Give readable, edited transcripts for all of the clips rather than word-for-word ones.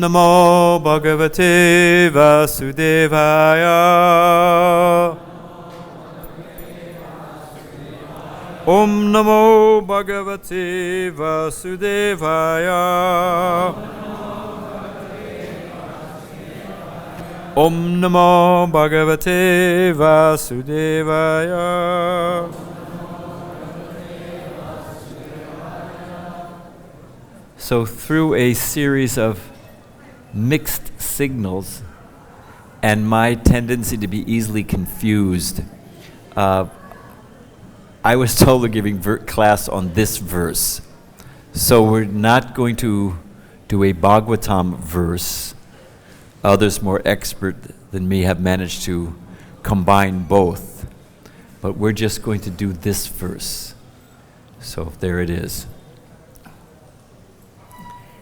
Namo Bhagavate Vasudevaya. Om Namo Bhagavate Vasudevaya. Om Namo Bhagavate Vasudevaya. So through a series of mixed signals and my tendency to be easily confused, I was told they're giving class on this verse. So we're not going to do a Bhagavatam verse. Others more expert than me have managed to combine both. But we're just going to do this verse. So there it is.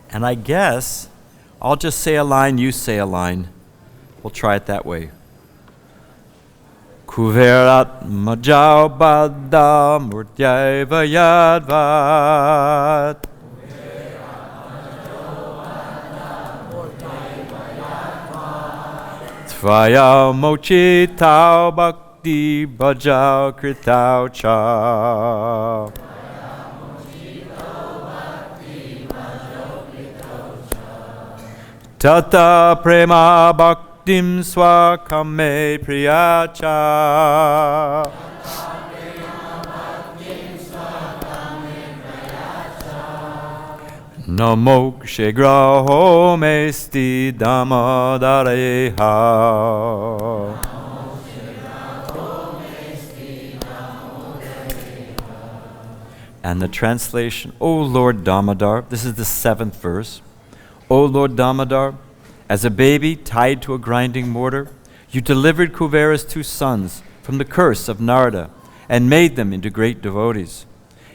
And I guess I'll just say a line, you say a line. We'll try it that way. Kuverat majao bada murtyaiva yadvat. Tvaya mochitao bhakti bhajao kritao cha. Tata prema bhaktim swakame priyacha. Namo kshegraho mesti damadareha. And the translation, O Lord Damodar, this is the 7th verse. O Lord Damodar, as a baby tied to a grinding mortar, you delivered Kuvera's 2 sons from the curse of Narada and made them into great devotees.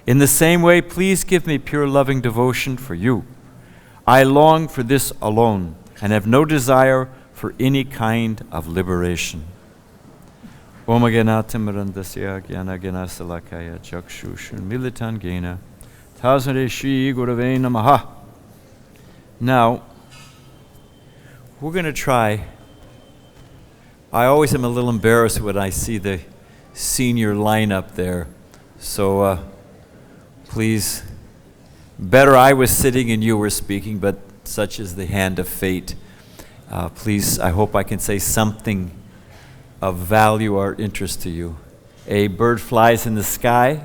In the same way, please give me pure loving devotion for you. I long for this alone and have no desire for any kind of liberation. Om Aganatam Randasya Gyana Gana Salakaya Chakshushan Militan Gena Tazare Shri Gurave Namaha. Now, we're going to try. I always am a little embarrassed when I see the senior lineup there. So please, better I was sitting and you were speaking, but such is the hand of fate. Please, I hope I can say something of value or interest to you. A bird flies in the sky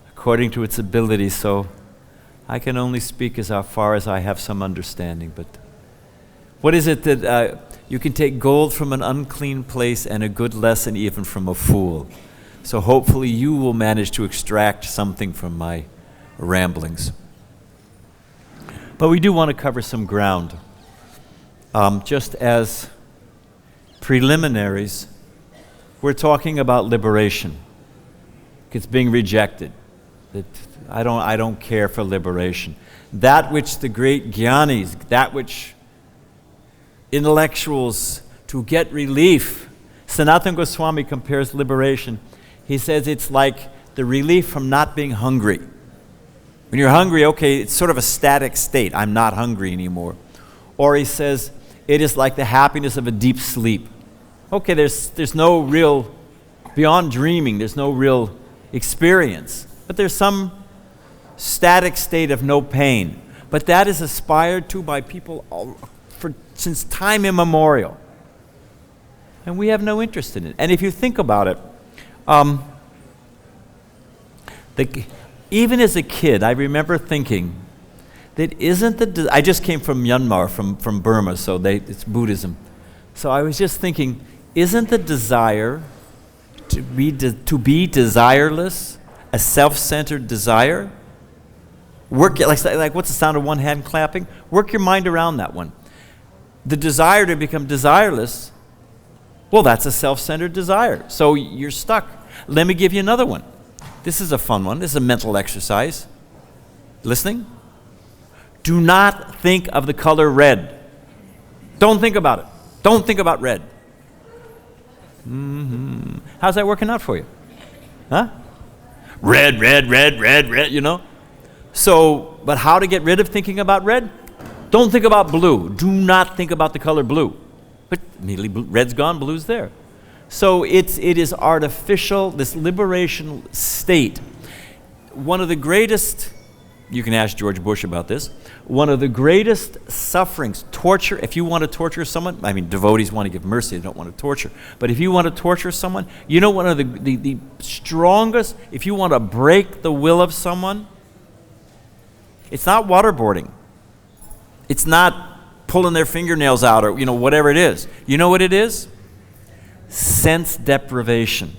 according to its ability, so I can only speak as far as I have some understanding. But what is it that you can take gold from an unclean place and a good lesson even from a fool? So hopefully you will manage to extract something from my ramblings. But we do want to cover some ground. Just as preliminaries, we're talking about liberation. It's being rejected. I don't care for liberation. That which the great jnanis, that which intellectuals, to get relief. Sanatana Goswami compares liberation. He says it's like the relief from not being hungry. When you're hungry, okay, it's sort of a static state. I'm not hungry anymore. Or he says it is like the happiness of a deep sleep. Okay, there's no real, beyond dreaming, there's no real experience. But there's some static state of no pain. But that is aspired to by people since time immemorial. And we have no interest in it. And if you think about it, even as a kid, I remember thinking that I just came from Myanmar, from Burma, so it's Buddhism. So I was just thinking, isn't the desire to be desireless a self-centered desire? Work like what's the sound of one hand clapping? Work your mind around that one. The desire to become desireless, well, that's a self-centered desire. So you're stuck. Let me give you another one. This is a fun one. This is a mental exercise. Listening? Do not think of the color red. Don't think about it. Don't think about red. How's that working out for you? Huh? Red, you know? So, but how to get rid of thinking about red? Don't think about blue. Do not think about the color blue. But immediately red's gone, blue's there. So it is artificial, this liberation state. One of the greatest, you can ask George Bush about this, one of the greatest sufferings, torture, if you want to torture someone, I mean, devotees want to give mercy, they don't want to torture, but if you want to torture someone, you know one of the strongest, if you want to break the will of someone, it's not waterboarding. It's not pulling their fingernails out or, whatever it is. You know what it is? Sense deprivation.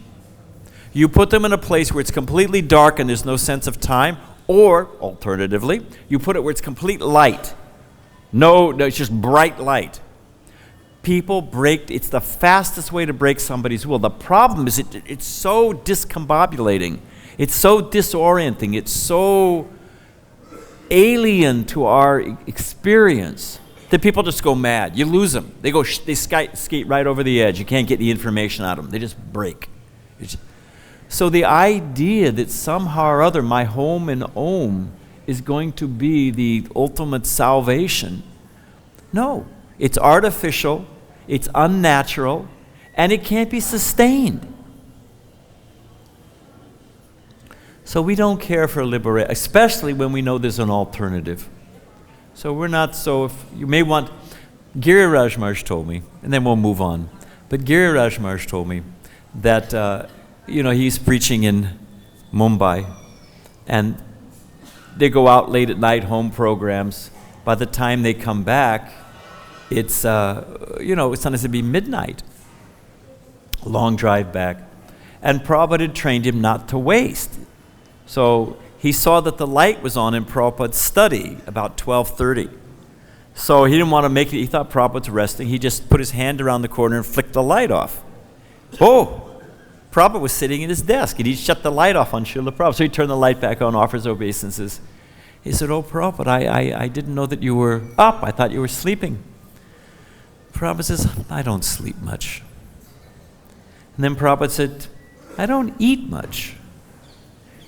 You put them in a place where it's completely dark and there's no sense of time, or, alternatively, you put it where it's complete light. No, it's just bright light. People it's the fastest way to break somebody's will. The problem is it's so discombobulating. It's so disorienting. It's so alien to our experience that people just go mad. You lose them. They skate right over the edge. You can't get the information out of them. They just break. So the idea that somehow or other my home and Om is going to be the ultimate salvation, no. It's artificial, it's unnatural, and it can't be sustained. So we don't care for liberation, especially when we know there's an alternative. So we're not if you may want, Giriraj Maharaj told me, and then we'll move on, but Giriraj Maharaj told me that he's preaching in Mumbai, and they go out late at night, home programs. By the time they come back, it's sometimes it'd be midnight. Long drive back. And Prabhupada had trained him not to waste. So he saw that the light was on in Prabhupada's study about 12:30. So he didn't want to make it, he thought Prabhupada's resting. He just put his hand around the corner and flicked the light off. Oh! Prabhupada was sitting at his desk, and he shut the light off on Srila Prabhupada. So he turned the light back on, offers obeisances. He said, "Oh, Prabhupada, I didn't know that you were up. I thought you were sleeping." Prabhupada says, "I don't sleep much." And then Prabhupada said, "I don't eat much."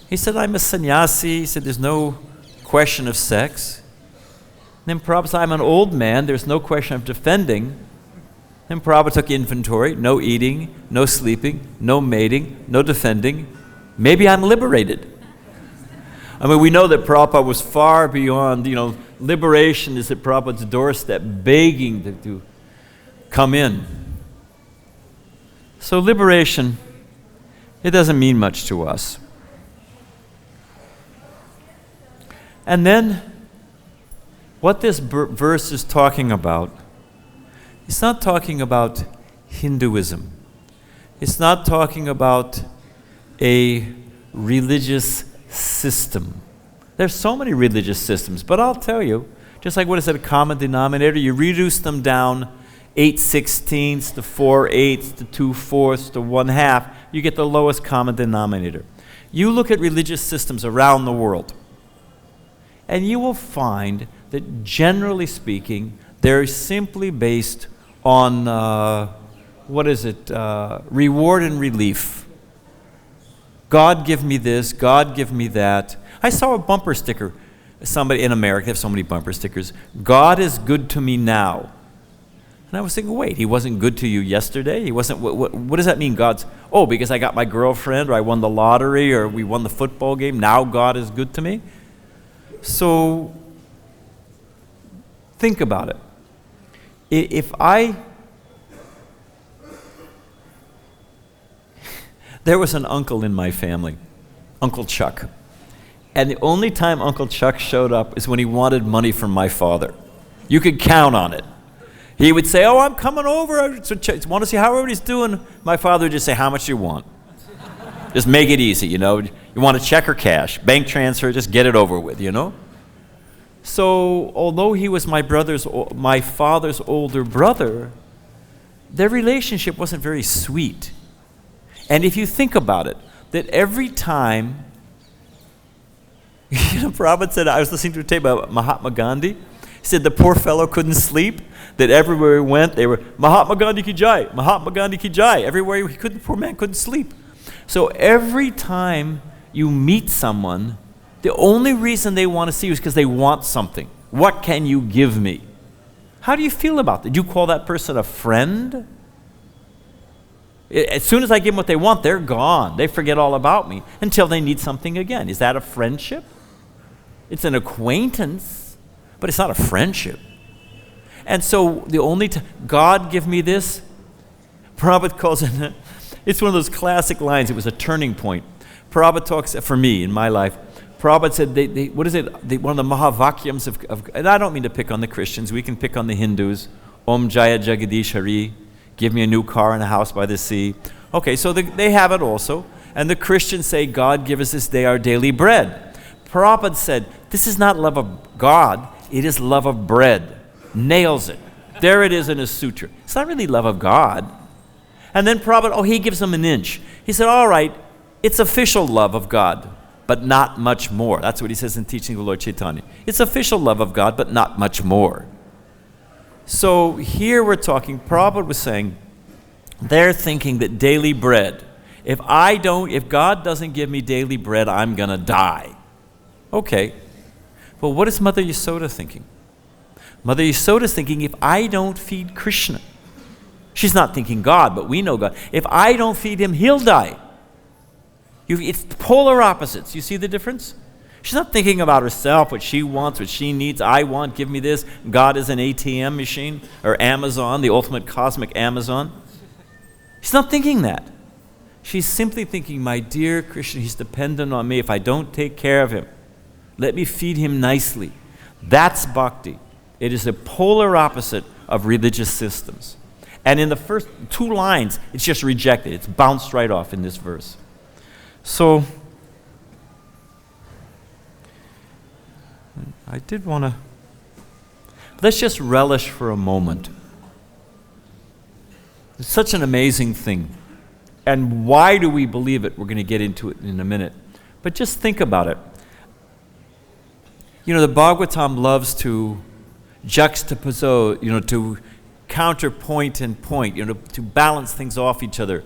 He said, "I'm a sannyasi." He said, "There's no question of sex." And then Prabhupada said, "I'm an old man. There's no question of defending." Then Prabhupada took inventory, no eating, no sleeping, no mating, no defending. Maybe I'm liberated. I mean, we know that Prabhupada was far beyond, liberation is at Prabhupada's doorstep, begging to come in. So liberation, it doesn't mean much to us. And then, what this verse is talking about, it's not talking about Hinduism. It's not talking about a religious system. There's so many religious systems, but I'll tell you, just like what is it, a common denominator, you reduce them down 8/16 to 4/8 to 2/4 to 1/2, you get the lowest common denominator. You look at religious systems around the world, and you will find that generally speaking, they're simply based on, reward and relief. God give me this, God give me that. I saw a bumper sticker, somebody in America, they have so many bumper stickers, God is good to me now. And I was thinking, wait, he wasn't good to you yesterday? He wasn't, what does that mean, because I got my girlfriend, or I won the lottery, or we won the football game, now God is good to me? So, think about it. There was an uncle in my family, Uncle Chuck. And the only time Uncle Chuck showed up is when he wanted money from my father. You could count on it. He would say, "Oh, I'm coming over. I want to see how everybody's doing." My father would just say, "How much do you want?" Just make it easy, You want a check or cash? Bank transfer, just get it over with, So, although he was my father's older brother, their relationship wasn't very sweet. And if you think about it, that every time, Prabhupada said, I was listening to a tape about Mahatma Gandhi. He said the poor fellow couldn't sleep, that everywhere he went, they were, Mahatma Gandhi ki jai, Mahatma Gandhi ki jai. Everywhere the poor man couldn't sleep. So every time you meet someone, the only reason they want to see you is because they want something. What can you give me? How do you feel about that? Do you call that person a friend? As soon as I give them what they want, they're gone. They forget all about me until they need something again. Is that a friendship? It's an acquaintance, but it's not a friendship. And so the only time, God give me this, Prabhupada calls it, it's one of those classic lines. It was a turning point. Prabhupada talks, for me, in my life, Prabhupada said, what is it? One of the Mahavakyams of, and I don't mean to pick on the Christians. We can pick on the Hindus. Om Jaya Jagadish Hari. Give me a new car and a house by the sea. Okay, so they have it also. And the Christians say, God give us this day our daily bread. Prabhupada said, this is not love of God. It is love of bread. Nails it. There it is in his sutra. It's not really love of God. And then Prabhupada, he gives them an inch. He said, all right, it's official love of God, but not much more. That's what he says in Teaching of the Lord Chaitanya. It's official love of God, but not much more. So here we're talking, Prabhupada was saying, they're thinking that daily bread, if God doesn't give me daily bread, I'm going to die. Okay. Well, what is Mother Yasoda thinking? Mother Yasoda is thinking, if I don't feed Krishna, she's not thinking God, but we know God. If I don't feed him, he'll die. It's polar opposites. You see the difference? She's not thinking about herself, what she wants, what she needs. I want, give me this. God is an ATM machine, or Amazon, the ultimate cosmic Amazon. She's not thinking that. She's simply thinking, my dear Krishna, he's dependent on me. If I don't take care of him, let me feed him nicely. That's bhakti. It is a polar opposite of religious systems. And in the first 2 lines, it's just rejected. It's bounced right off in this verse. So, I did want to, let's just relish for a moment. It's such an amazing thing. And why do we believe it? We're going to get into it in a minute. But just think about it. You know, the Bhagavatam loves to juxtapose, to counterpoint and point, to balance things off each other.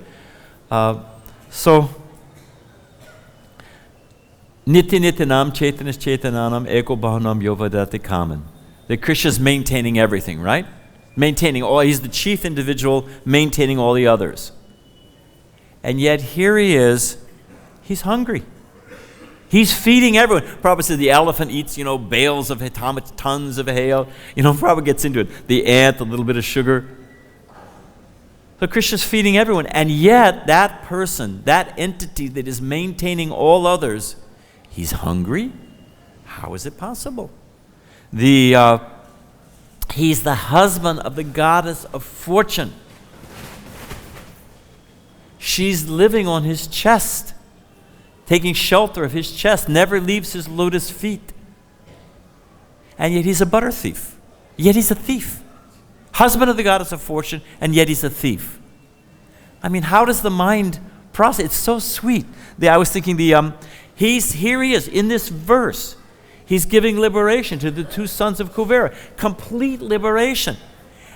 Nitya Nityanam Chaitanas Chaitananam Eko Bhavanam Yovadati Kaman. The Krishna's maintaining everything, right? Maintaining all, he's the chief individual, maintaining all the others. And yet here he is, he's hungry. He's feeding everyone. Prabhupada said the elephant eats, bales of tons of hay. Prabhupada gets into it. The ant, a little bit of sugar. So Krishna's feeding everyone. And yet that person, that entity that is maintaining all others, he's hungry? How is it possible? He's the husband of the goddess of fortune. She's living on his chest, taking shelter of his chest, never leaves his lotus feet. And yet he's a butter thief. Yet he's a thief. Husband of the goddess of fortune, and yet he's a thief. I mean, how does the mind process? It's so sweet. I was thinking here he is in this verse. He's giving liberation to the 2 sons of Kuvera. Complete liberation.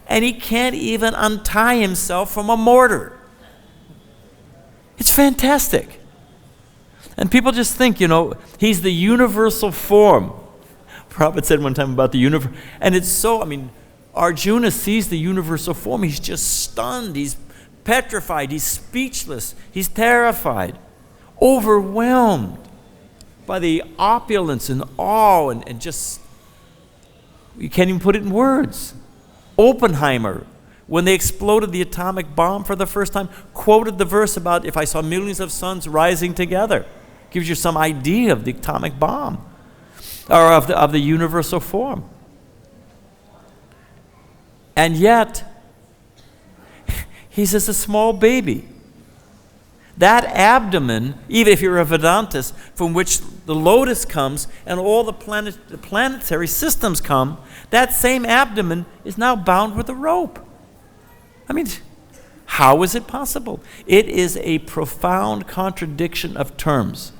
And he can't even untie himself from a mortar. It's fantastic. And people just think, he's the universal form. Prabhupada said one time about the universe. And it's so, Arjuna sees the universal form. He's just stunned. He's petrified. He's speechless. He's terrified. Overwhelmed by the opulence and awe and just, you can't even put it in words. Oppenheimer, when they exploded the atomic bomb for the first time, quoted the verse about if I saw millions of suns rising together. Gives you some idea of the atomic bomb, or of the universal form. And yet, he's just a small baby. That abdomen, even if you're a Vedantist, from which the lotus comes and all the planetary systems come, that same abdomen is now bound with a rope. How is it possible? It is a profound contradiction of terms.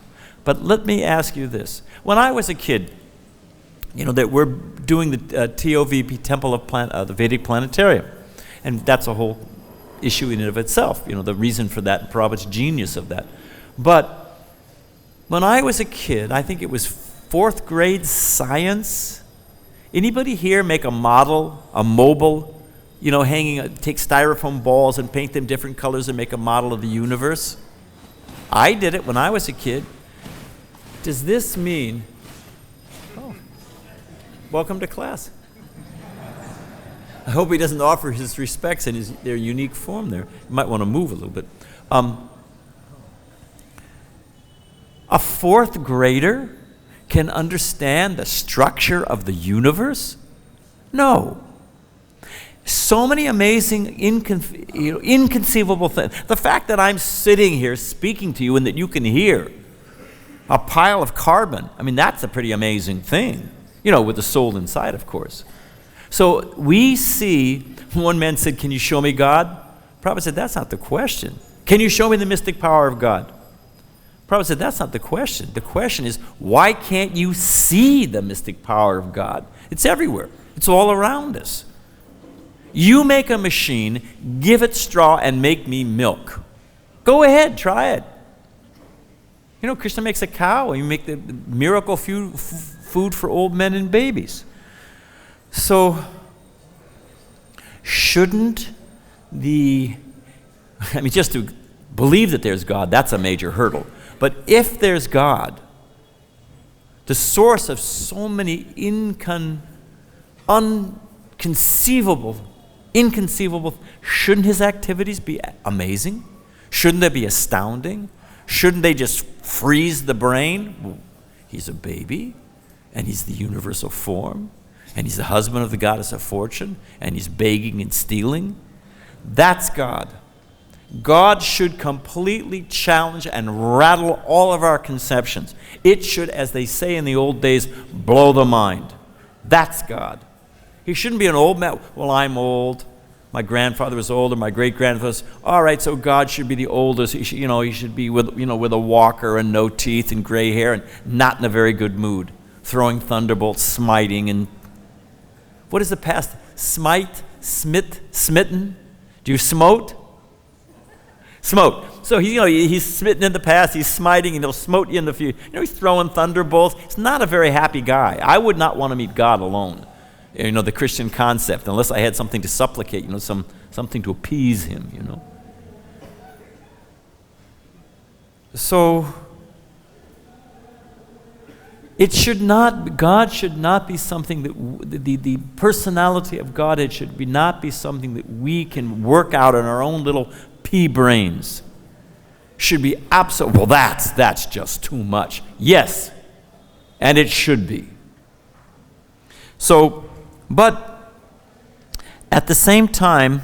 But let me ask you this. When I was a kid, that we're doing the TOVP Temple of the Vedic Planetarium. And that's a whole issue in and of itself, the reason for that, Prabhupada's genius of that. But when I was a kid, I think it was 4th grade science, Anybody here make a model, a mobile, take styrofoam balls and paint them different colors and make a model of the universe? I did it when I was a kid. Does this mean, welcome to class. I hope he doesn't offer his respects in their unique form there. You might want to move a little bit. A fourth grader can understand the structure of the universe? No. So many amazing, inconceivable things. The fact that I'm sitting here speaking to you and that you can hear a pile of carbon, that's a pretty amazing thing. With the soul inside, of course. So we see, one man said, "Can you show me God?" Prabhupada said, "That's not the question. Can you show me the mystic power of God?" Prabhupada said, "That's not the question. The question is, why can't you see the mystic power of God? It's everywhere. It's all around us. You make a machine, give it straw, and make me milk. Go ahead, try it. Krishna makes a cow, and you make the miracle food for old men and babies. So, shouldn't just to believe that there's God, that's a major hurdle. But if there's God, the source of so many inconceivable, shouldn't his activities be amazing? Shouldn't they be astounding? Shouldn't they just freeze the brain? Well, he's a baby, and he's the universal form, and he's the husband of the goddess of fortune, and he's begging and stealing. That's God. God should completely challenge and rattle all of our conceptions. It should, as they say in the old days, blow the mind. That's God. He shouldn't be an old man. Well, I'm old. My grandfather was older. My great-grandfather was. All right, so God should be the oldest. He should be with a walker and no teeth and gray hair and not in a very good mood, throwing thunderbolts, smiting, and what is the past? Smite, smitten. Do you smote? Smote. So he's smitten in the past. He's smiting, and he'll smote you in the future. He's throwing thunderbolts. He's not a very happy guy. I would not want to meet God alone. The Christian concept, unless I had something to supplicate, something to appease him, So, God should not be something that, the personality of Godhead should not be something that we can work out in our own little pea brains. Should be absolute, well, that's just too much. Yes, and it should be. So, but at the same time,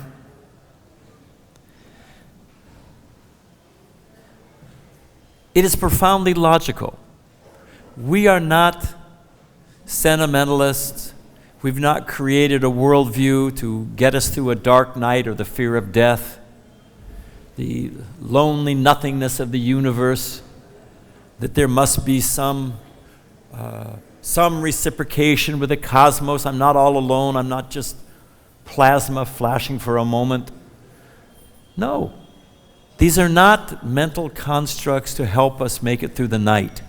it is profoundly logical. We are not sentimentalists. We've not created a worldview to get us through a dark night or the fear of death, the lonely nothingness of the universe, that there must be some reciprocation with the cosmos. I'm not all alone. I'm not just plasma flashing for a moment. No. These are not mental constructs to help us make it through the night.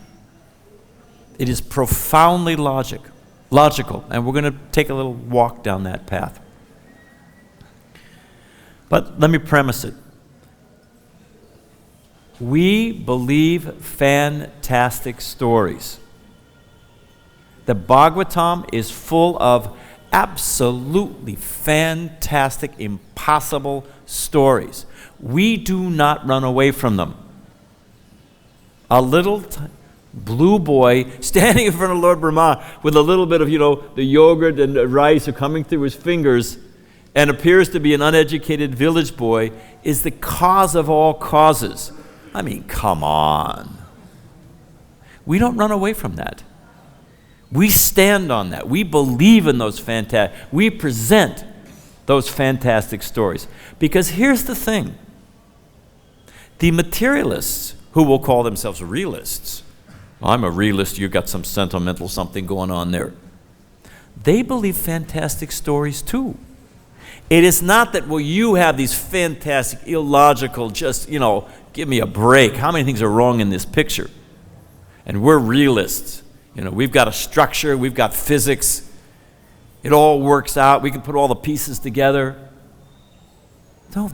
It is profoundly logical, and we're going to take a little walk down that path. But let me premise it. We believe fantastic stories. The Bhagavatam is full of absolutely fantastic, impossible stories. We do not run away from them. A little blue boy standing in front of Lord Brahma with a little bit of, the yogurt and the rice are coming through his fingers and appears to be an uneducated village boy is the cause of all causes. Come on. We don't run away from that. We stand on that. We believe in those we present those fantastic stories. Because here's the thing. The materialists, who will call themselves realists, I'm a realist, you've got some sentimental something going on there. They believe fantastic stories too. It is not that, you have these fantastic, illogical, just, give me a break. How many things are wrong in this picture? And we're realists. We've got a structure, we've got physics. It all works out. We can put all the pieces together. No,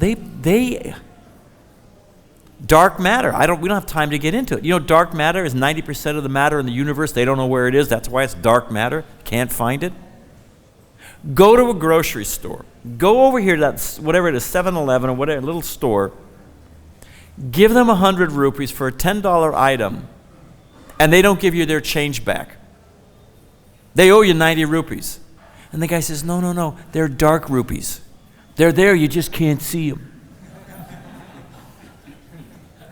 dark matter. We don't have time to get into it. You know, dark matter is 90% of the matter in the universe. They don't know where it is. That's why it's dark matter. Can't find it. Go to a grocery store. Go over here to that, whatever it is, 7-Eleven or whatever, little store. Give them 100 rupees for a $10 item, and they don't give you their change back. They owe you 90 rupees. And the guy says, no, they're dark rupees. They're there, you just can't see them.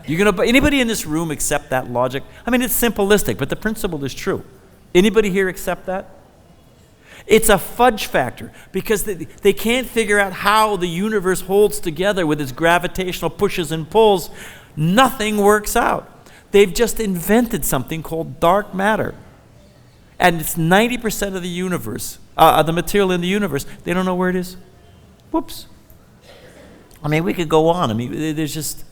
Anybody in this room accept that logic? I mean, it's simplistic, but the principle is true. Anybody here accept that? It's a fudge factor because they can't figure out how the universe holds together with its gravitational pushes and pulls. Nothing works out. They've just invented something called dark matter. And it's 90% of the universe, the material in the universe. They don't know where it is. Whoops. I mean, we could go on. I mean, there's just...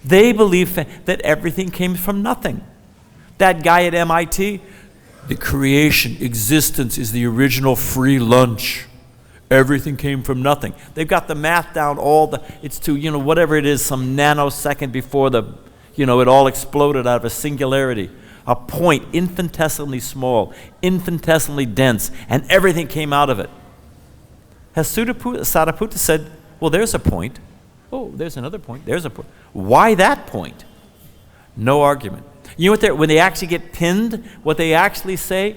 They believe that everything came from nothing. That guy at MIT, the creation, existence is the original free lunch. Everything came from nothing. They've got the math down, it's to, whatever it is, some nanosecond before it all exploded out of a singularity. A point, infinitesimally small, infinitesimally dense, and everything came out of it. Has Sariputta said, well, there's a point. Oh, there's another point. There's a point. Why that point? No argument. You know what when they actually get pinned, what they actually say?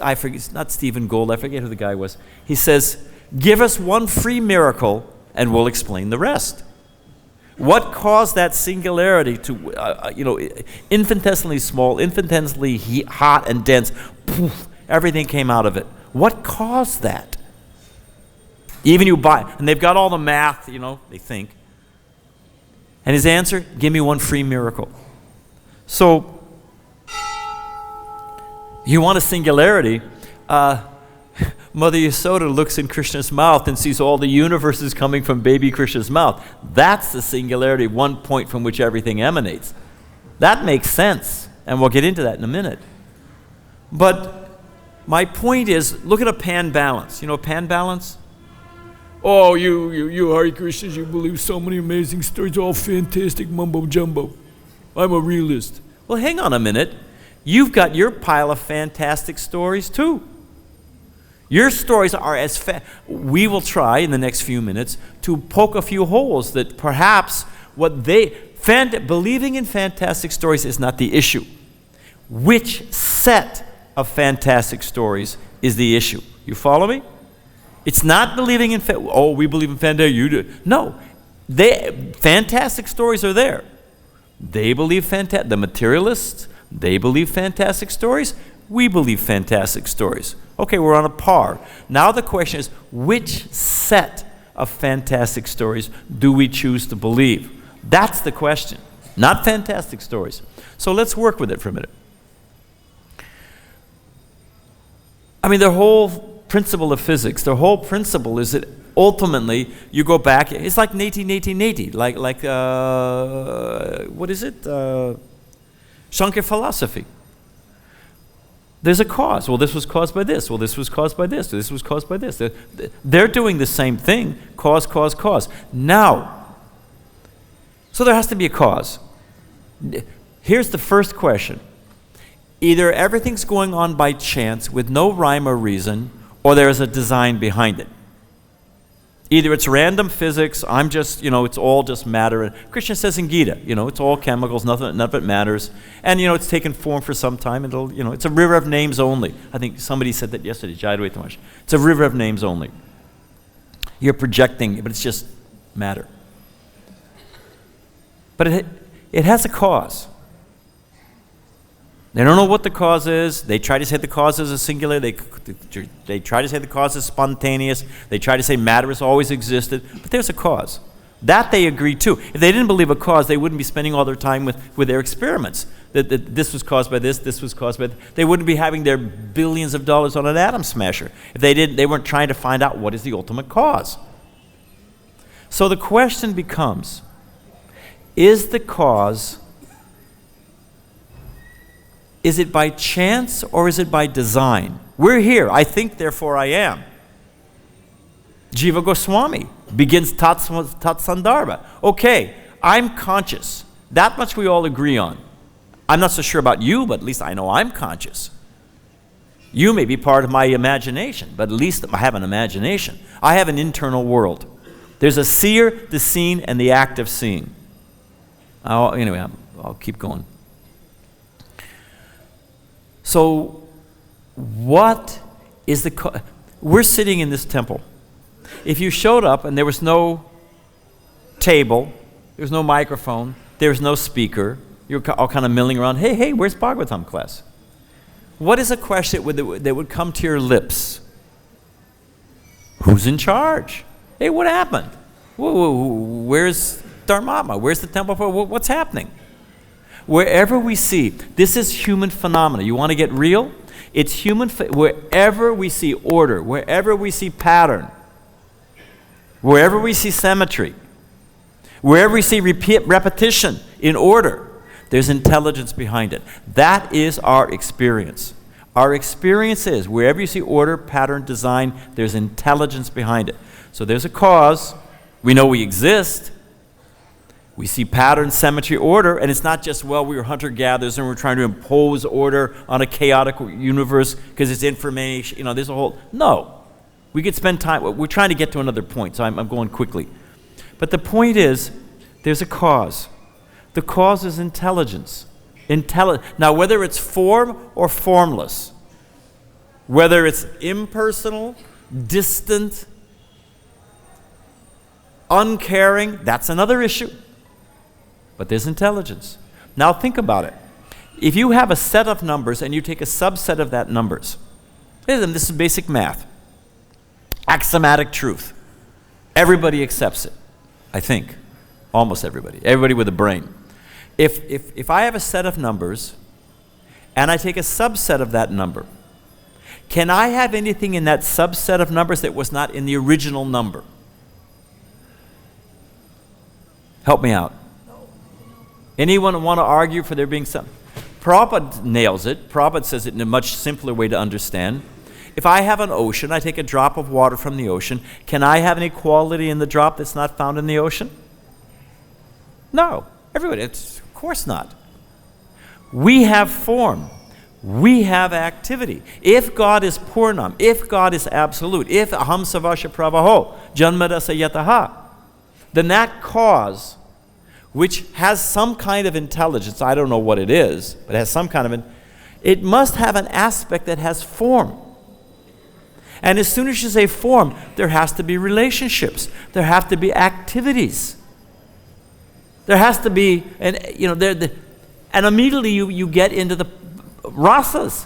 I forget, it's not Stephen Gould, I forget who the guy was. He says, give us one free miracle and we'll explain the rest. What caused that singularity to, infinitesimally small, infinitesimally hot and dense, poof, everything came out of it. What caused that? Even and they've got all the math, they think. And his answer, give me one free miracle. So, you want a singularity, Mother Yasoda looks in Krishna's mouth and sees all the universes coming from baby Krishna's mouth. That's the singularity, one point from which everything emanates. That makes sense, and we'll get into that in a minute. But my point is, look at a pan balance. You know a pan balance? Oh, you Hare Krishnas, you believe so many amazing stories, all fantastic mumbo jumbo. I'm a realist. Well, hang on a minute. You've got your pile of fantastic stories too. Your stories are we will try in the next few minutes to poke a few holes that perhaps believing in fantastic stories is not the issue. Which set of fantastic stories is the issue? You follow me? It's not believing in, we believe in fantastic, you do. No, fantastic stories are there. They believe the materialists, they believe fantastic stories. We believe fantastic stories. Okay, we're on a par. Now the question is, which set of fantastic stories do we choose to believe? That's the question, not fantastic stories. So let's work with it for a minute. I mean, the whole principle of physics, the whole principle is that ultimately you go back, it's like 1880, like what is it? Shankar philosophy. There's a cause. Well, this was caused by this. Well, this was caused by this. This was caused by this. They're doing the same thing. Cause, cause, cause. Now, so there has to be a cause. Here's the first question. Either everything's going on by chance with no rhyme or reason, or there is a design behind it. Either it's random physics, I'm just, it's all just matter. Krishna says in Gita, it's all chemicals, none of it matters. And, it's taken form for some time. It's a river of names only. I think somebody said that yesterday, Jayadvaita Maharaj. It's a river of names only. You're projecting, but it's just matter. But it has a cause. They don't know what the cause is. They try to say the cause is a singular. They try to say the cause is spontaneous. They try to say matter has always existed. But there's a cause. That they agree to. If they didn't believe a cause, they wouldn't be spending all their time with their experiments. That this was caused by this was caused by that. They wouldn't be having their billions of dollars on an atom smasher. If they weren't trying to find out what is the ultimate cause. So the question becomes, is the cause Is it by chance or is it by design? We're here. I think, therefore I am. Jiva Goswami begins Tatsandarbha. Okay, I'm conscious. That much we all agree on. I'm not so sure about you, but at least I know I'm conscious. You may be part of my imagination, but at least I have an imagination. I have an internal world. There's a seer, the seen, and the act of seeing. Anyway, I'll keep going. So, what is we're sitting in this temple. If you showed up and there was no table, there was no microphone, there was no speaker, you're all kind of milling around, hey, where's Bhagavatam class? What is a question that would come to your lips? Who's in charge? Hey, what happened? Where's Dharma? Where's the temple? What's happening? Wherever we see, this is human phenomena. You want to get real? It's human, wherever we see order, wherever we see pattern, wherever we see symmetry, wherever we see repetition in order, there's intelligence behind it. That is our experience. Our experience is wherever you see order, pattern, design, there's intelligence behind it. So there's a cause. We know we exist. We see pattern, symmetry, order, and it's not just, well, we were hunter-gatherers and we're trying to impose order on a chaotic universe because it's information, there's a whole, no. We could spend time, we're trying to get to another point, so I'm going quickly. But the point is, there's a cause. The cause is intelligence. Now, whether it's form or formless, whether it's impersonal, distant, uncaring, that's another issue. But there's intelligence. Now think about it. If you have a set of numbers and you take a subset of that numbers, this is basic math. Axiomatic truth. Everybody accepts it, I think. Almost everybody. Everybody with a brain. If I have a set of numbers and I take a subset of that number, can I have anything in that subset of numbers that was not in the original number? Help me out. Anyone want to argue for there being some? Prabhupada nails it. Prabhupada says it in a much simpler way to understand. If I have an ocean, I take a drop of water from the ocean, can I have any quality in the drop that's not found in the ocean? No. Everybody, of course not. We have form. We have activity. If God is Purnam, if God is absolute, if Aham Savasya Pravaho, Janmadasa Yataha, then that cause, which has some kind of intelligence, I don't know what it is, but it has some kind of, it must have an aspect that has form. And as soon as you say form, there has to be relationships. There have to be activities. There has to be, and immediately you get into the rasas.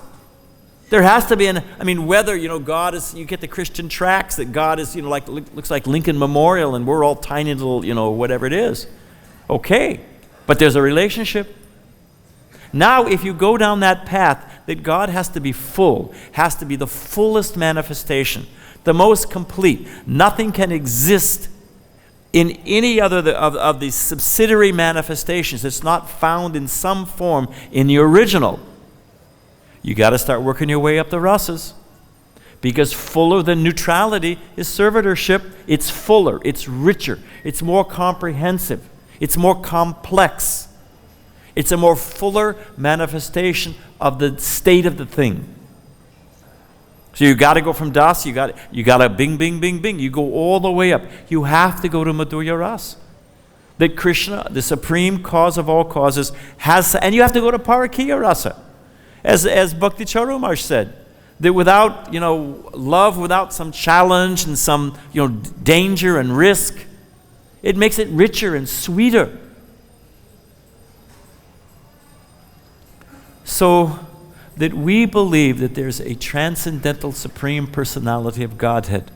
There has to be whether, God is, you get the Christian tracts that God is, looks like Lincoln Memorial and we're all tiny little, whatever it is. Okay, but there's a relationship. Now, if you go down that path, that God has to be full, has to be the fullest manifestation, the most complete. Nothing can exist in any other of these subsidiary manifestations that's not found in some form in the original. You got to start working your way up the rasas. Because fuller than neutrality is servitorship. It's fuller, it's richer, it's more comprehensive. It's more complex. It's a more fuller manifestation of the state of the thing. So you got to go from das, you got to bing, bing, bing, bing. You go all the way up. You have to go to Madhurya Ras. That Krishna, the supreme cause of all causes, has, and you have to go to Parakiya Rasa. As Bhakti Charumash said, that without, love, without some challenge and some, danger and risk, it makes it richer and sweeter. So that we believe that there's a transcendental supreme personality of Godhead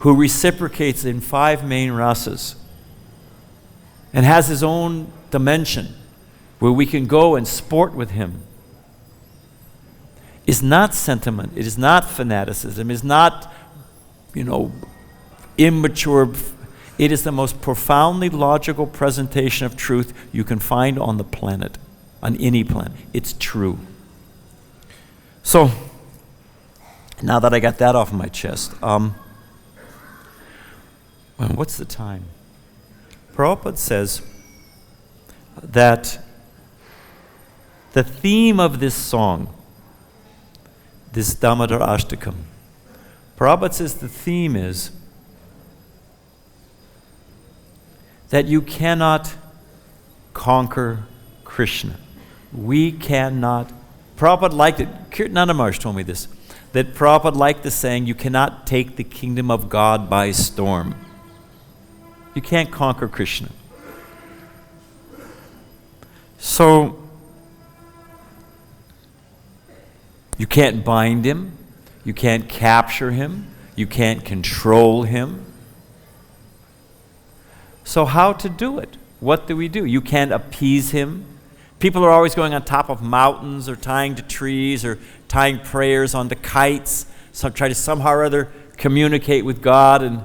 who reciprocates in 5 main rasas and has his own dimension where we can go and sport with him is not sentiment, it is not fanaticism, it is not, immature. It is the most profoundly logical presentation of truth you can find on the planet, on any planet. It's true. So, now that I got that off my chest, what's the time? Prabhupada says that the theme of this song, this Damodar Ashtakam, Prabhupada says the theme is that you cannot conquer Krishna. We cannot. Prabhupada liked it. Kirtananda Maharaj told me this, that Prabhupada liked the saying, you cannot take the kingdom of God by storm. You can't conquer Krishna. So, you can't bind him. You can't capture him. You can't control him. So how to do it? What do we do? You can't appease him. People are always going on top of mountains or tying to trees or tying prayers onto kites. So try to somehow or other communicate with God and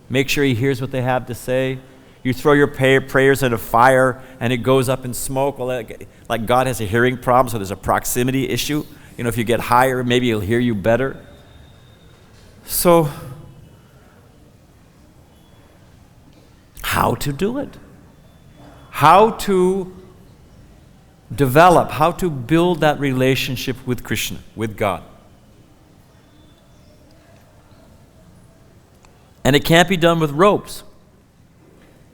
make sure he hears what they have to say. You throw your prayers in a fire and it goes up in smoke. Well, like God has a hearing problem, so there's a proximity issue. You know, if you get higher, maybe he'll hear you better. So, how to do it? How to develop, how to build that relationship with Krishna, with God. And it can't be done with ropes.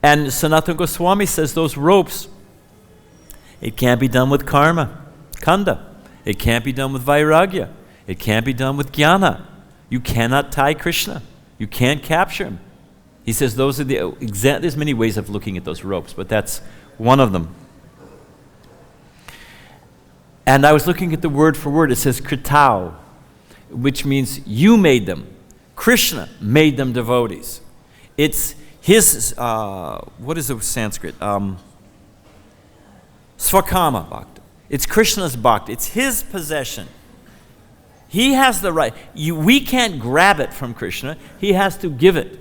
And Sanatana Goswami says those ropes, it can't be done with karma, kanda. It can't be done with vairagya. It can't be done with jnana. You cannot tie Krishna. You can't capture him. He says those are there's many ways of looking at those ropes, but that's one of them. And I was looking at the word for word. It says kritau, which means you made them. Krishna made them devotees. It's his, what is the Sanskrit? Svakama bhakti. It's Krishna's bhakti. It's his possession. He has the right. We can't grab it from Krishna. He has to give it.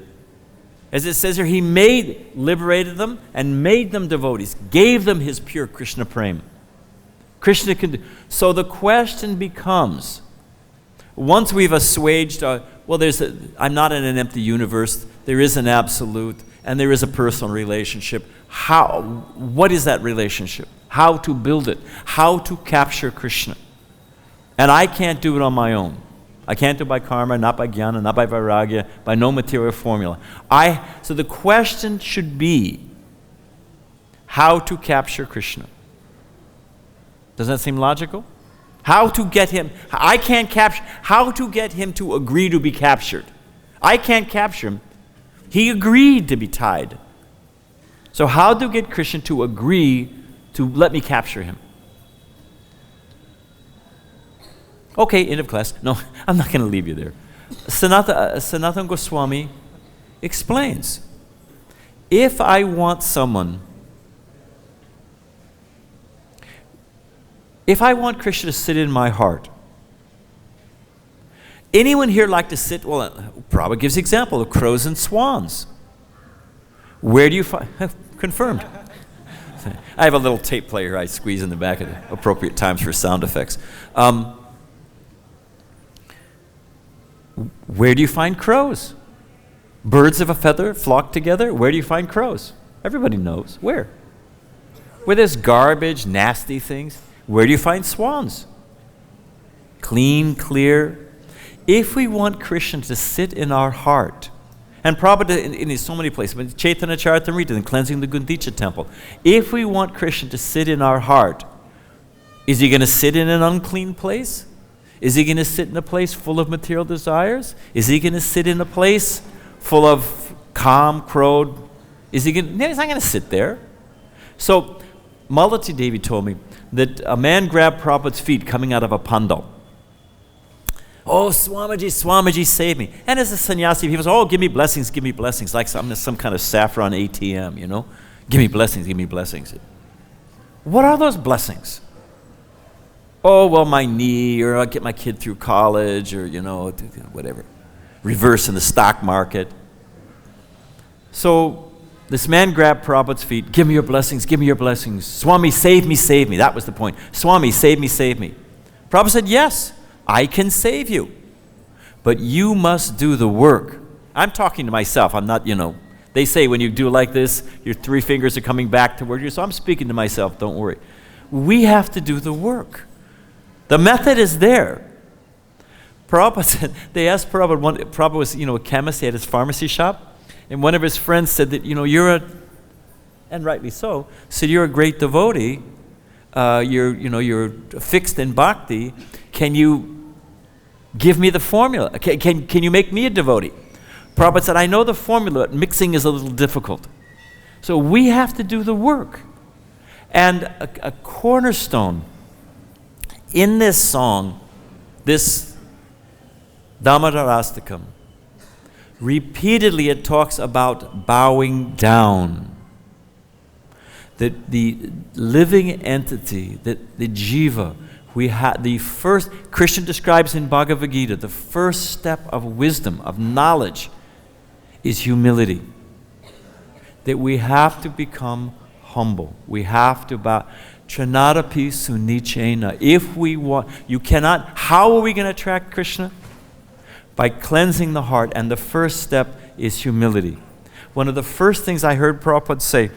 As it says here, he liberated them and made them devotees, gave them his pure Krishna prema. Krishna can do. So the question becomes, once we've assuaged, I'm not in an empty universe, there is an absolute, and there is a personal relationship. What is that relationship? How to build it? How to capture Krishna? And I can't do it on my own. I can't do it by karma, not by jnana, not by vairagya, by no material formula. So the question should be, how to capture Krishna? Doesn't that seem logical? How to get him, how to get him to agree to be captured? I can't capture him. He agreed to be tied. So how to get Krishna to agree to let me capture him? Okay, end of class. No, I'm not going to leave you there. Sanatana Goswami explains, if I want Krishna to sit in my heart, anyone here like to sit, Prabhupada gives the example of crows and swans. Where do you find, confirmed. I have a little tape player I squeeze in the back at the appropriate times for sound effects. Where do you find crows? Birds of a feather flock together. Where do you find crows? Everybody knows. Where? Where there's garbage, nasty things. Where do you find swans? Clean, clear. If we want Krishna to sit in our heart, and Prabhupada in so many places, but Chaitanya Charitamrita and cleansing the Gundicha temple, if we want Krishna to sit in our heart, is he going to sit in an unclean place? Is he going to sit in a place full of material desires? Is he going to sit in a place full of calm, crowd? No, he's not going to sit there. So Malati Devi told me that a man grabbed Prabhupada's feet coming out of a pandal. Oh, Swamiji, save me. And as a sannyasi, he was, give me blessings, like some kind of saffron ATM, you know. Give me blessings. What are those blessings? Oh, well, my knee, or I'll get my kid through college, or, whatever. Reverse in the stock market. So this man grabbed Prabhupada's feet. Give me your blessings. Swami, save me. That was the point. Swami, save me. Prabhupada said, yes. I can save you. But you must do the work. I'm talking to myself. I'm not, they say when you do like this, your 3 fingers are coming back toward you. So I'm speaking to myself, don't worry. We have to do the work. The method is there. Prabhupada said, they asked Prabhupada, Prabhupada was, a chemist, he had his pharmacy shop, and one of his friends said that, and rightly so, said, you're a great devotee, you're fixed in bhakti, can you give me the formula? Can you make me a devotee? Prabhupada said, I know the formula, but mixing is a little difficult. So we have to do the work. And a cornerstone in this song, this Damodarastakam, repeatedly it talks about bowing down. That the living entity, that the jiva, the first, Krishna describes in Bhagavad-Gita, the first step of wisdom, of knowledge, is humility. That we have to become humble. We have to bow. Tranadapi sunichena. If we want, you cannot, how are we going to attract Krishna? By cleansing the heart, and the first step is humility. One of the first things I heard Prabhupada say,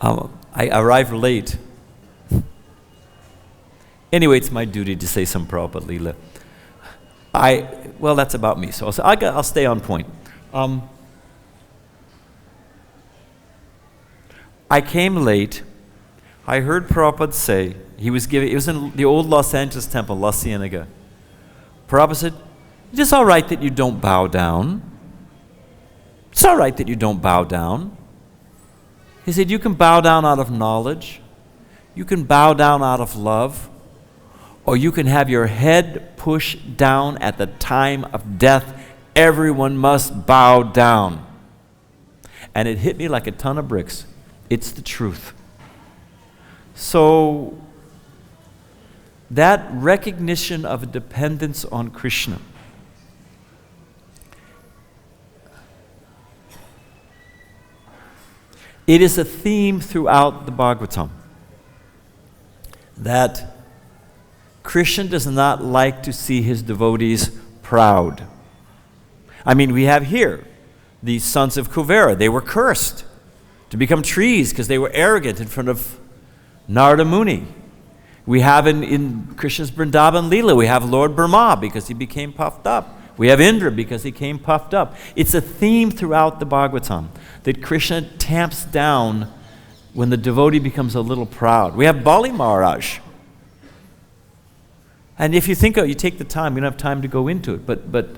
I arrived late. Anyway, it's my duty to say some Prabhupada Leela. Well, that's about me, so I'll stay on point. I came late. I heard Prabhupada say, it was in the old Los Angeles temple, La Cienega. Prabhupada said, it's all right that you don't bow down. It's all right that you don't bow down. He said, you can bow down out of knowledge. You can bow down out of love. Or you can have your head pushed down at the time of death. Everyone must bow down. And it hit me like a ton of bricks. It's the truth. So, that recognition of a dependence on Krishna. It is a theme throughout the Bhagavatam that Krishna does not like to see his devotees proud. I mean, we have here the sons of Kuvera. They were cursed to become trees because they were arrogant in front of Narada Muni. We have in Krishna's Vrindavan Leela, we have Lord Brahma because he became puffed up. We have Indra because he came puffed up. It's a theme throughout the Bhagavatam that Krishna tamps down when the devotee becomes a little proud. We have Bali Maharaj. And if you think you take the time, we don't have time to go into it, but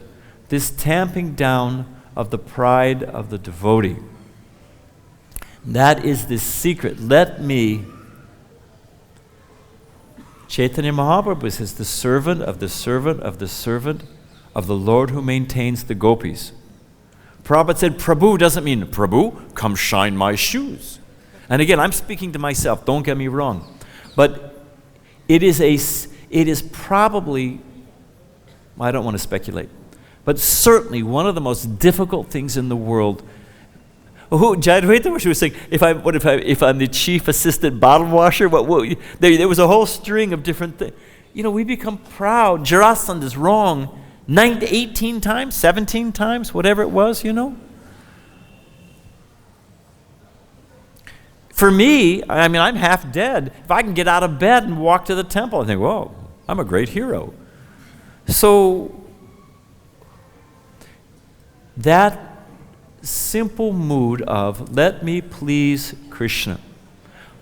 this tamping down of the pride of the devotee, that is the secret. Chaitanya Mahaprabhu says, the servant of the servant of the servant of the Lord who maintains the gopis. Prabhupada said, Prabhu doesn't mean, Prabhu, come shine my shoes. And again, I'm speaking to myself, don't get me wrong. But it is probably, I don't want to speculate, but certainly one of the most difficult things in the world. Jayadvaita was saying, if I'm the chief assistant bottle washer, there was a whole string of different things. We become proud. Jarasandha is wrong 18 times, 17 times, whatever it was, For me, I'm half dead. If I can get out of bed and walk to the temple, I think, whoa, I'm a great hero. So, that simple mood of, let me please Krishna,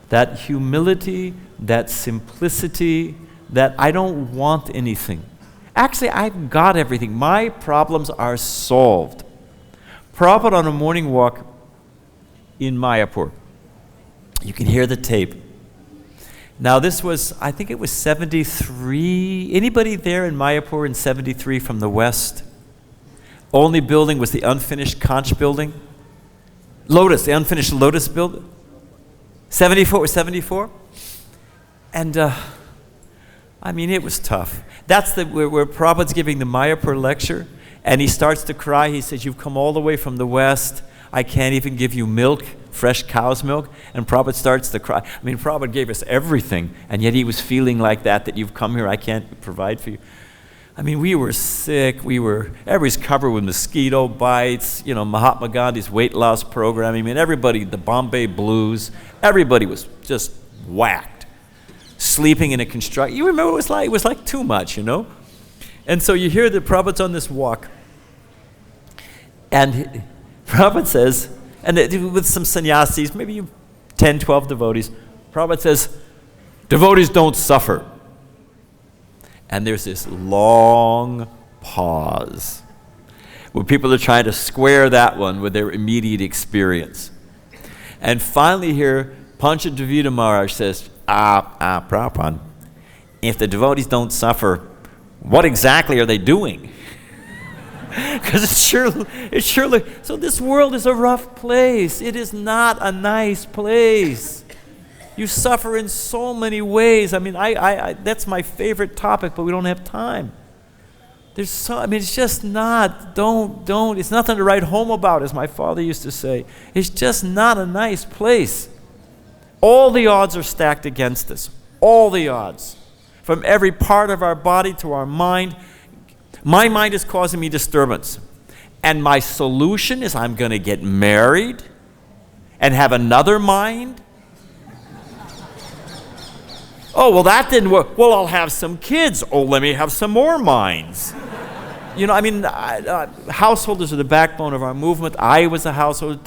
that humility, that simplicity, that I don't want anything. Actually, I've got everything. My problems are solved. Prabhupada on a morning walk in Mayapur. You can hear the tape. Now this was, I think it was 73. Anybody there in Mayapur in 73 from the west? Only building was the unfinished Conch building. Lotus, the unfinished Lotus building. 74? And it was tough. That's where Prabhupada's giving the Mayapur lecture, and he starts to cry. He says, you've come all the way from the west. I can't even give you milk fresh cow's milk, and Prabhupada starts to cry. I mean, Prabhupada gave us everything, and yet he was feeling like that you've come here, I can't provide for you. I mean, we were sick. Everybody's covered with mosquito bites, Mahatma Gandhi's weight loss program. I mean, everybody, the Bombay Blues, everybody was just whacked. Sleeping in a construction. You remember what it was like? It was like too much, And so you hear that Prabhupada's on this walk. And Prabhupada says, and with some sannyasis, maybe 10, 12 devotees, Prabhupada says, devotees don't suffer. And there's this long pause where people are trying to square that one with their immediate experience. And finally here, Panchadevita Maharaj says, Prabhupada, if the devotees don't suffer, what exactly are they doing? Because it's surely, so this world is a rough place. It is not a nice place. You suffer in so many ways. I mean, I that's my favorite topic, but we don't have time. It's just not, it's nothing to write home about, as my father used to say. It's just not a nice place. All the odds are stacked against us. All the odds. From every part of our body to our mind. My mind is causing me disturbance. And my solution is I'm going to get married and have another mind. Oh, well, that didn't work. Well, I'll have some kids. Oh, let me have some more minds. Householders are the backbone of our movement. I was a householder.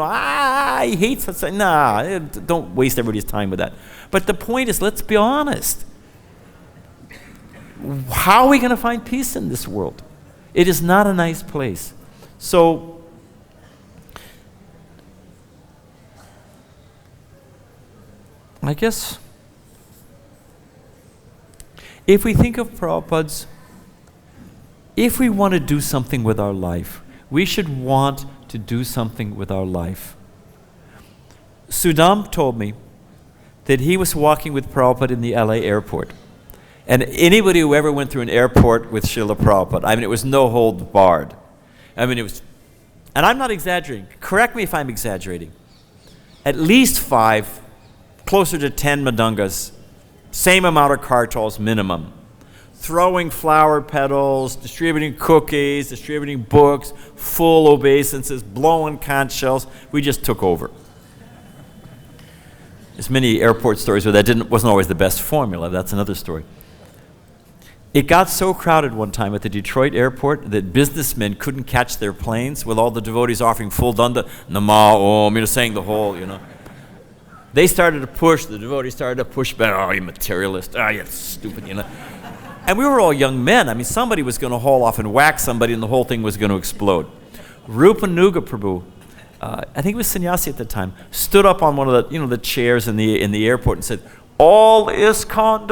I hate such. Nah, don't waste everybody's time with that. But the point is, let's be honest. How are we going to find peace in this world? It is not a nice place. So, I guess, if we think of Prabhupada's, if we want to do something with our life, we should want to do something with our life. Sudam told me that he was walking with Prabhupada in the LA airport. And anybody who ever went through an airport with Srila Prabhupada, it was no holds barred. It was, and I'm not exaggerating. Correct me if I'm exaggerating. At least 5, closer to 10 madungas, same amount of kartals minimum. Throwing flower petals, distributing cookies, distributing books, full obeisances, blowing conch shells. We just took over. There's many airport stories where that wasn't always the best formula. That's another story. It got so crowded one time at the Detroit airport that businessmen couldn't catch their planes with all the devotees offering full danda, Nama Om, saying the whole, They started to push, the devotees started to push back. Oh, you materialist. Oh, you stupid, And we were all young men. Somebody was going to haul off and whack somebody and the whole thing was going to explode. Rupanuga Prabhu, I think it was sannyasi at the time, stood up on one of the chairs in the airport and said, all ISKCON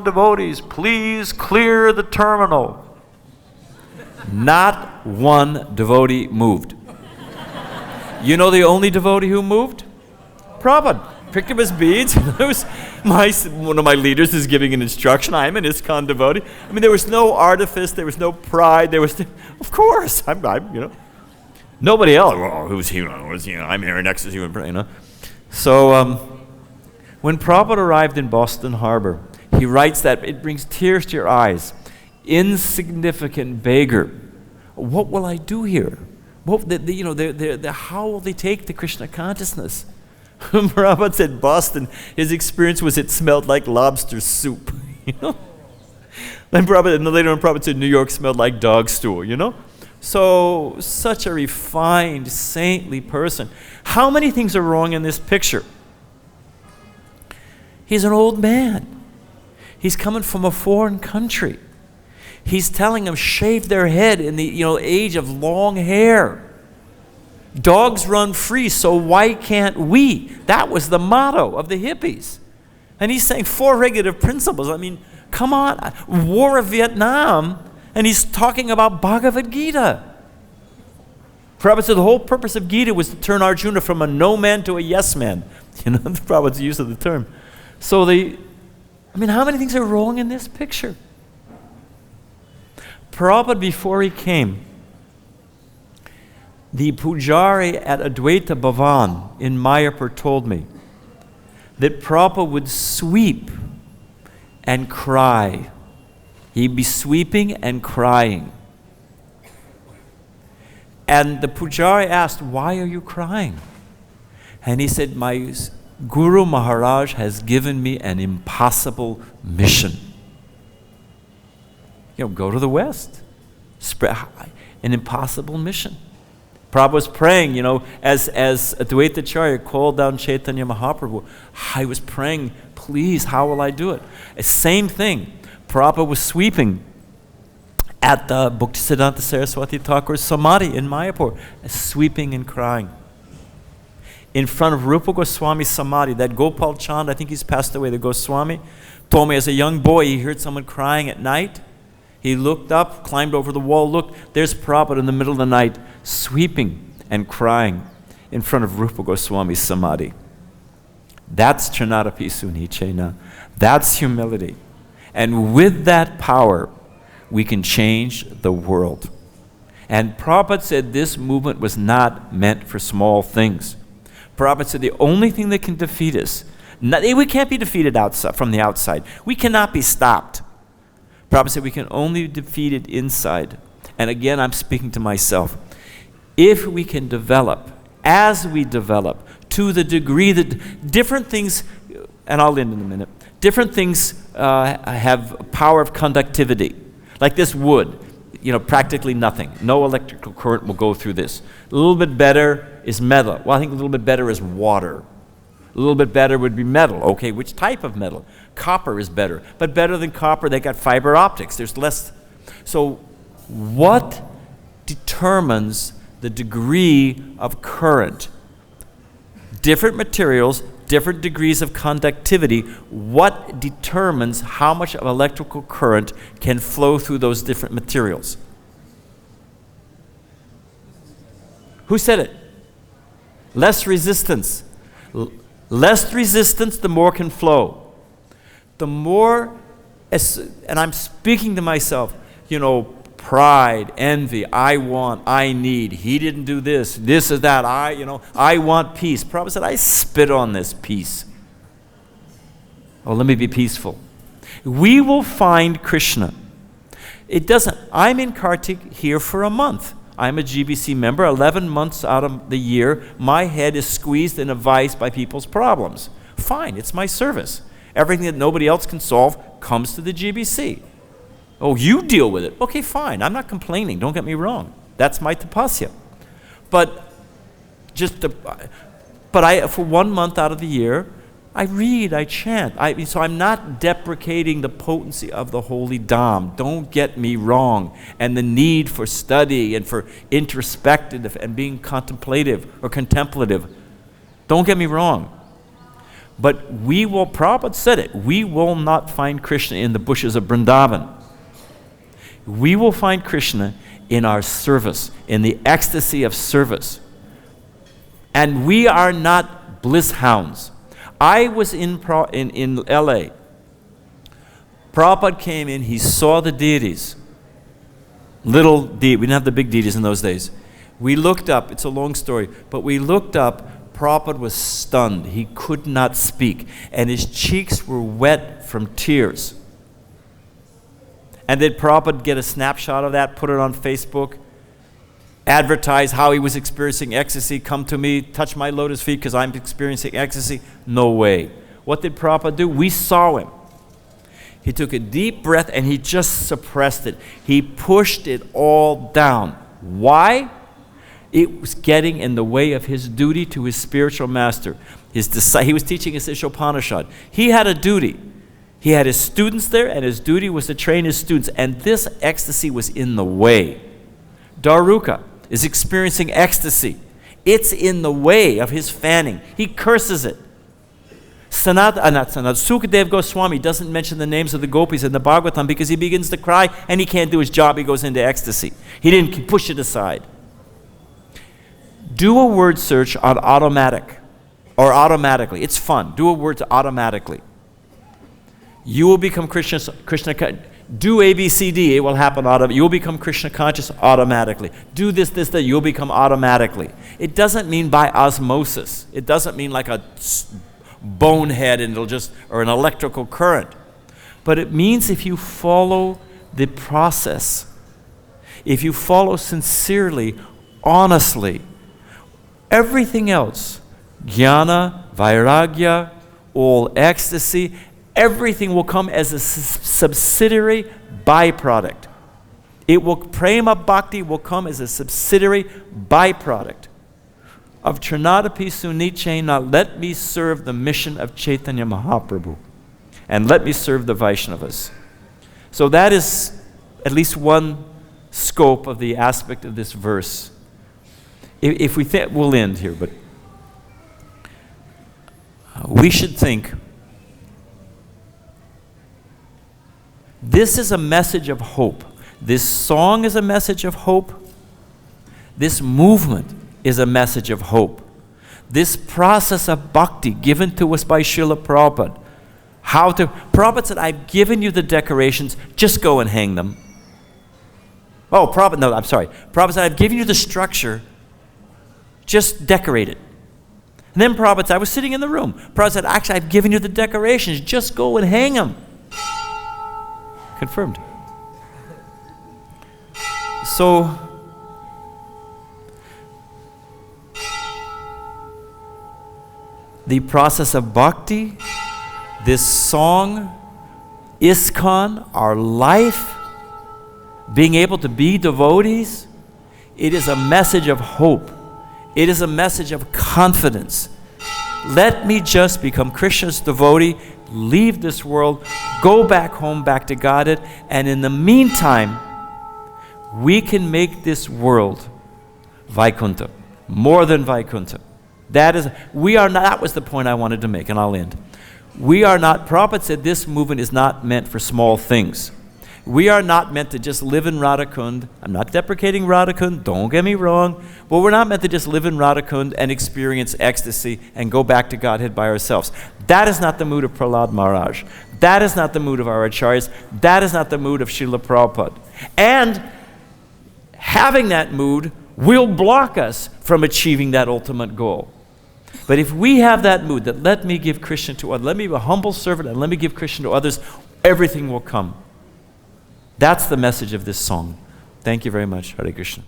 devotees, please clear the terminal. Not one devotee moved. The only devotee who moved? Prabhupada. Picked up his beads. One of my leaders is giving an instruction. I'm an ISKCON devotee. There was no artifice. There was no pride. Of course, I'm nobody else. Oh, who's he? I'm here next to you. So when Prabhupada arrived in Boston Harbor, he writes that it brings tears to your eyes. Insignificant beggar. What will I do here? How will they take the Krishna consciousness? Prabhupada said Boston, his experience was it smelled like lobster soup. Then later on Prabhupada said New York smelled like dog stool, So, such a refined, saintly person. How many things are wrong in this picture? He's an old man. He's coming from a foreign country. He's telling them shave their head in the age of long hair. Dogs run free, so why can't we? That was the motto of the hippies. And he's saying 4 regulative principles. Come on, War of Vietnam, and he's talking about Bhagavad-Gita. Prabhupada said the whole purpose of Gita was to turn Arjuna from a no man to a yes man. Prabhupada's use of the term. So how many things are wrong in this picture? Prabhupada, before he came, The pujari at Advaita Bhavan in Mayapur told me that Prabhupada would sweep and cry. He'd be sweeping and crying. And the pujari asked, "Why are you crying?" And he said, "My Guru Maharaj has given me an impossible mission. Go to the West. Spread an impossible mission." Prabhupada was praying, as Advaita Acharya called down Chaitanya Mahaprabhu. I was praying, please, how will I do it? Same thing. Prabhupada was sweeping at the Bhaktisiddhanta Saraswati Thakur's Samadhi in Mayapur, sweeping and crying. In front of Rupa Goswami's Samadhi, that Gopal Chand, I think he's passed away, the Goswami, told me as a young boy he heard someone crying at night. He looked up, climbed over the wall, looked, there's Prabhupada in the middle of the night, sweeping and crying in front of Rupa Goswami's Samadhi. That's Chanarapi Sunichena. That's humility. And with that power, we can change the world. And Prabhupada said this movement was not meant for small things. Prabhupada said the only thing that can defeat us, we can't be defeated outside, from the outside. We cannot be stopped. Prabhupada said we can only defeat it inside. And again, I'm speaking to myself. If we can develop, as we develop, to the degree that different things, and I'll end in a minute, different things have power of conductivity. Like this wood, practically nothing. No electrical current will go through this. A little bit better is metal. Well, I think a little bit better is water. A little bit better would be metal. Okay, which type of metal? Copper is better. But better than copper, they got fiber optics. There's less. So what determines the degree of current? Different materials, different degrees of conductivity. What determines how much of electrical current can flow through those different materials? Who said it? Less resistance. Less resistance, the more can flow. The more, and I'm speaking to myself, pride, envy, I want, I need, he didn't do this, this is that, I want peace. Prabhupada said, I spit on this peace. Oh, let me be peaceful. We will find Krishna. I'm in Kartik here for a month. I'm a GBC member. 11 months out of the year, my head is squeezed in a vice by people's problems. Fine, it's my service. Everything that nobody else can solve comes to the GBC. Oh, you deal with it. Okay, fine. I'm not complaining. Don't get me wrong. That's my tapasya. But for 1 month out of the year, I read, I chant. So I'm not deprecating the potency of the holy Dham. Don't get me wrong. And the need for study and for introspective and being contemplative or contemplative. Don't get me wrong. But Prabhupada said it, we will not find Krishna in the bushes of Vrindavan. We will find Krishna in our service, in the ecstasy of service. And we are not bliss hounds. I was in LA. Prabhupada came in, he saw the deities. Little deities, we didn't have the big deities in those days. We looked up, it's a long story, but we looked up, Prabhupada was stunned. He could not speak, and his cheeks were wet from tears. And did Prabhupada get a snapshot of that, put it on Facebook, advertise how he was experiencing ecstasy, come to me, touch my lotus feet because I'm experiencing ecstasy? No way. What did Prabhupada do? We saw him. He took a deep breath and he just suppressed it. He pushed it all down. Why? It was getting in the way of his duty to his spiritual master. He was teaching his Ishopanishad. He had a duty. He had his students there, and his duty was to train his students, and this ecstasy was in the way. Daruka is experiencing ecstasy. It's in the way of his fanning. He curses it. Sukadev Goswami doesn't mention the names of the gopis in the Bhagavatam because he begins to cry and he can't do his job. He goes into ecstasy. He didn't push it aside. Do a word search on automatic or automatically. It's fun. Do a word automatically. You will become Krishna. Do A, B, C, D, it will happen automatically. You'll become Krishna conscious automatically. Do this, this, that, you'll become automatically. It doesn't mean by osmosis. It doesn't mean like a bonehead and it'll just, or an electrical current. But it means if you follow the process, if you follow sincerely, honestly, everything else, jnana, vairagya, all ecstasy, everything will come as a subsidiary byproduct. It will, prema bhakti will come as a subsidiary byproduct of Trinadapi Sunichena. Let me serve the mission of Chaitanya Mahaprabhu, and let me serve the Vaishnavas. So that is at least one scope of the aspect of this verse. If we think, we'll end here, but we should think this is a message of hope. This song is a message of hope. This movement is a message of hope. This process of bhakti given to us by Srila Prabhupada. Prabhupada said, I've given you the decorations, just go and hang them. Oh, Prabhupada said, I've given you the structure, just decorate it. And then Prabhupada said, I was sitting in the room. Prabhupada said, actually, I've given you the decorations, just go and hang them. Confirmed. So, the process of bhakti, this song, ISKCON, our life, being able to be devotees, it is a message of hope. It is a message of confidence. Let me just become Krishna's devotee, leave this world, go back home, back to Godhead, and in the meantime, we can make this world Vaikuntha, more than Vaikuntha. That was the point I wanted to make, and I'll end. We are not, Prabhupada said this movement is not meant for small things. We are not meant to just live in Radhakund. I'm not deprecating Radhakund, don't get me wrong, but we're not meant to just live in Radhakund and experience ecstasy and go back to Godhead by ourselves. That is not the mood of Prahlad Maharaj. That is not the mood of our acharyas. That is not the mood of Srila Prabhupada. And having that mood will block us from achieving that ultimate goal. But if we have that mood that let me give Krishna to others, let me be a humble servant and let me give Krishna to others, everything will come. That's the message of this song. Thank you very much. Hare Krishna.